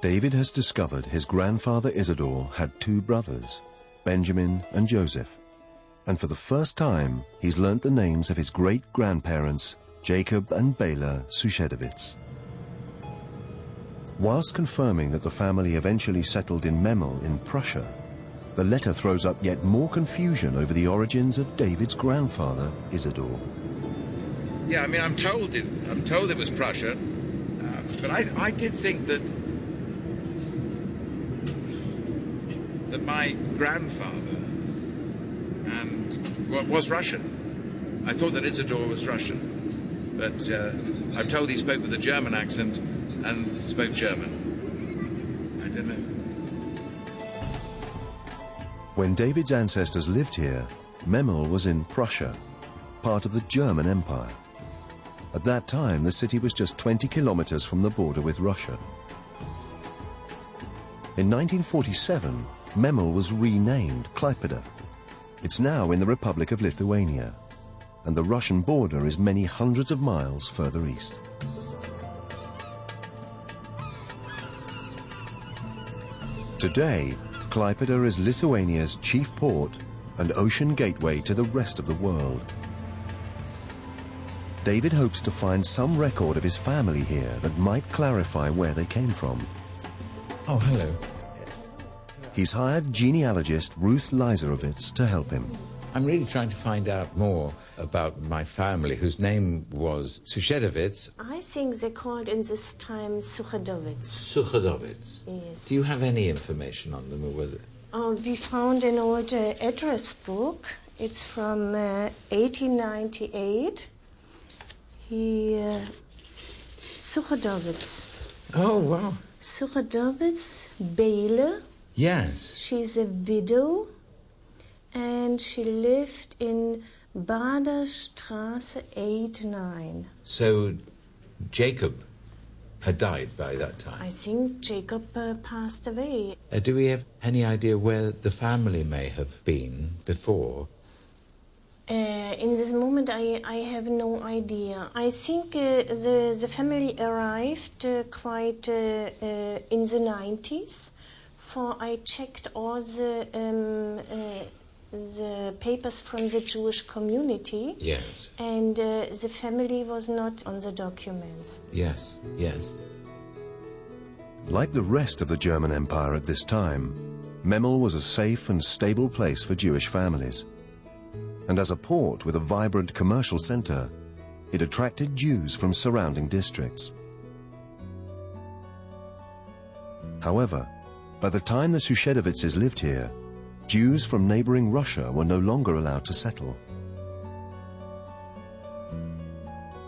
David has discovered his grandfather Isidore had two brothers, Benjamin and Joseph. And for the first time, he's learnt the names of his great-grandparents, Jacob and Bela Suchedovitz. Whilst confirming that the family eventually settled in Memel in Prussia, the letter throws up yet more confusion over the origins of David's grandfather, Isidore. Yeah, I mean, I'm told it was Prussia, but I did think that my grandfather was Russian. I thought that Isidore was Russian, but I'm told he spoke with a German accent and spoke German. I don't know. When David's ancestors lived here, Memel was in Prussia, part of the German Empire. At that time, the city was just 20 kilometers from the border with Russia. In 1947, Memel was renamed Klaipėda. It's now in the Republic of Lithuania, and the Russian border is many hundreds of miles further east. Today, Klaipėda is Lithuania's chief port and ocean gateway to the rest of the world. David hopes to find some record of his family here that might clarify where they came from. Oh, hello. He's hired genealogist Ruth Leiserovitz to help him. I'm really trying to find out more about my family, whose name was Suchedovitz. I think they called in this time Suchedovitz. Suchedovitz? Yes. Do you have any information on them? Or whether... We found an old address book. It's from 1898. Suchedovitz. Oh, wow. Suchedovitz, Bela. Yes. She's a widow, and she lived in Baderstraße 8-9. So Jacob had died by that time? I think Jacob passed away. Do we have any idea where the family may have been before? In this moment, I have no idea. I think the family arrived quite in the 90s. For I checked all the papers from the Jewish community. Yes. And the family was not on the documents. Yes, yes. Like the rest of the German Empire at this time, Memel was a safe and stable place for Jewish families. And as a port with a vibrant commercial center, it attracted Jews from surrounding districts. However, by the time the Suchedovitzes lived here, Jews from neighboring Russia were no longer allowed to settle.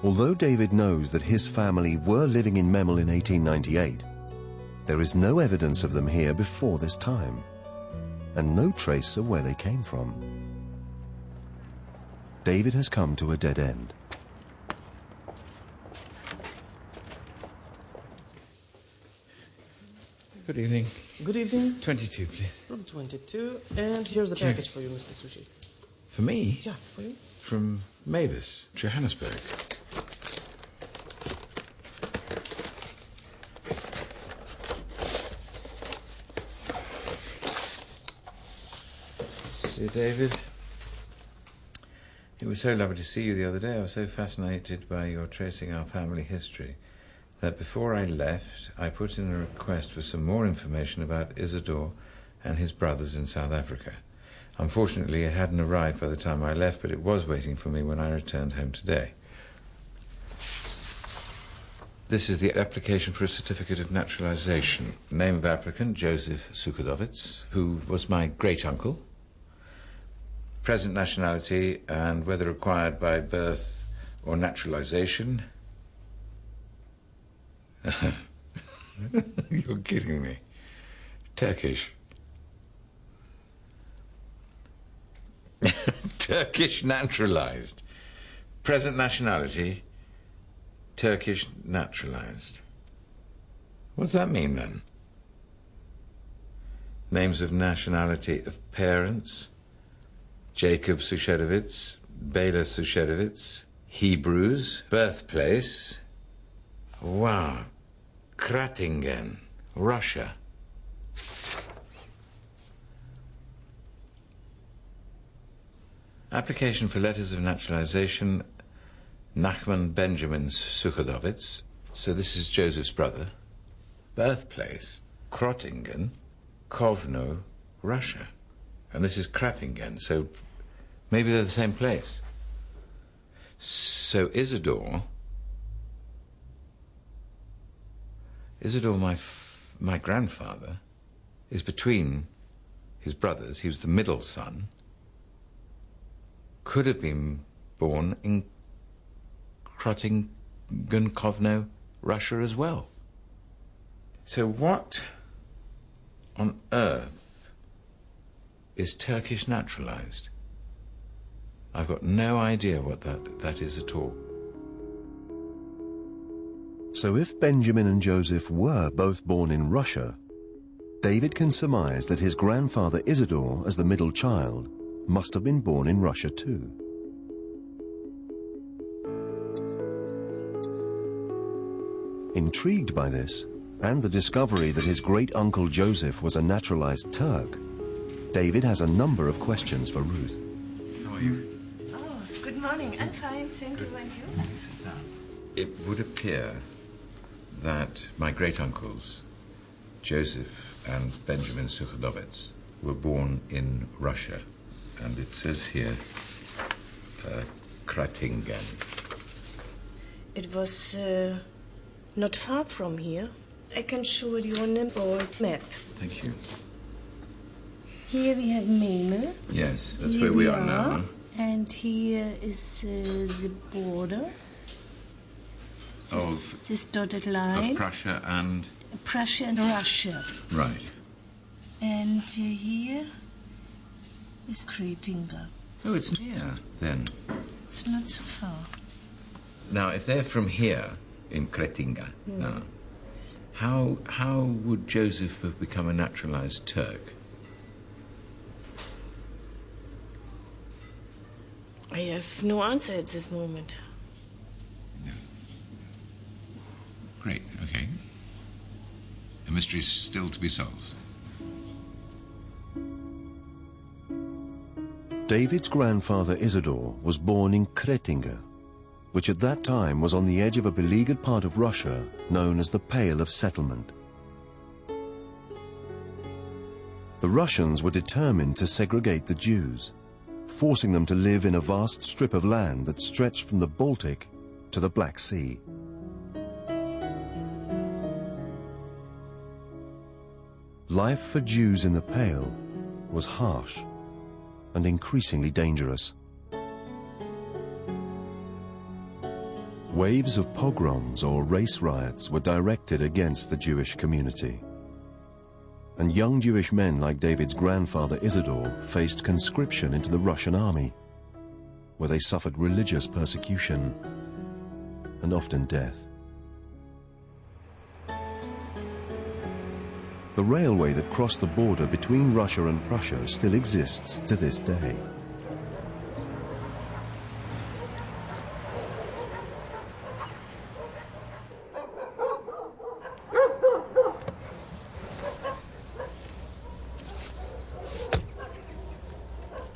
Although David knows that his family were living in Memel in 1898, there is no evidence of them here before this time, and no trace of where they came from. David has come to a dead end. Good evening. Good evening. 22, please. Room 22. And here's the package for you, Mr. Suchet. For me? Yeah, for you. From Mavis, Johannesburg. Dear David, it was so lovely to see you the other day. I was so fascinated by your tracing our family history that before I left, I put in a request for some more information about Isidore and his brothers in South Africa. Unfortunately, it hadn't arrived by the time I left, but it was waiting for me when I returned home today. This is the application for a certificate of naturalization. Name of applicant, Joseph Suchedovitz, who was my great-uncle. Present nationality and whether acquired by birth or naturalization. You're kidding me. Turkish. Turkish naturalized. Present nationality, Turkish naturalized. What's that mean then? Names of nationality of parents, Jacob Suchedovitz, Bela Suchedovitz, Hebrews, birthplace, wow, Kratingen. Russia. Application for letters of naturalization, Nachman Benjamin Suchet. So this is Joseph's brother. Birthplace, Krottingen, Kovno, Russia. And this is Kratingen, so maybe they're the same place. So Isidore, my grandfather, is between his brothers. He was the middle son. Could have been born in Krottingen, Kovno, Russia as well. So what on earth is Turkish naturalized? I've got no idea what that is at all. So if Benjamin and Joseph were both born in Russia, David can surmise that his grandfather Isidore, as the middle child, must have been born in Russia too. Intrigued by this, and the discovery that his great-uncle Joseph was a naturalized Turk, David has a number of questions for Ruth. How are you? Oh, good morning. I'm fine, thank you. And you? Sit down. It would appear that my great-uncles, Joseph and Benjamin Suchodovets, were born in Russia. And it says here, Kratingen. It was not far from here. I can show you on an old map. Thank you. Here we have Memel. Yes, that's Here where we are now. And here is the border. This dotted line. Of Prussia and... Prussia and Russia. Right. And here is Kratingen. Oh, it's near, then. It's not so far. Now, if they're from here, in Kratingen, now, how would Joseph have become a naturalized Turk? I have no answer at this moment. No. Great, okay. The mystery's still to be solved. David's grandfather Isidore was born in Kratingen, which at that time was on the edge of a beleaguered part of Russia known as the Pale of Settlement. The Russians were determined to segregate the Jews, forcing them to live in a vast strip of land that stretched from the Baltic to the Black Sea. Life for Jews in the Pale was harsh and increasingly dangerous. Waves of pogroms or race riots were directed against the Jewish community. And young Jewish men like David's grandfather Isidore faced conscription into the Russian army, where they suffered religious persecution and often death. The railway that crossed the border between Russia and Prussia still exists to this day.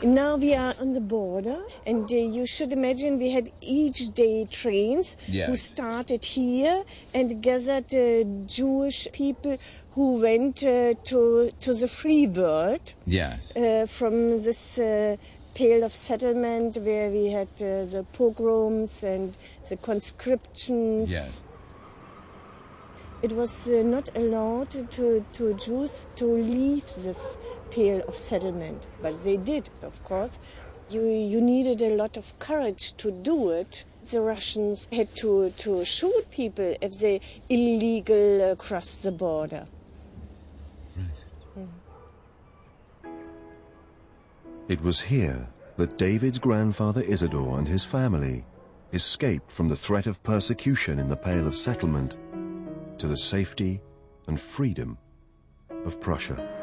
Now we are on the border, and you should imagine we had each day trains who started here and gathered Jewish people who went to the free world. Yes. From this Pale of Settlement where we had the pogroms and the conscriptions. Yes. It was not allowed to Jews to leave this Pale of Settlement, but they did, of course. You needed a lot of courage to do it. The Russians had to shoot people if they illegally crossed the border. Right. It was here that David's grandfather Isidore and his family escaped from the threat of persecution in the Pale of Settlement to the safety and freedom of Prussia.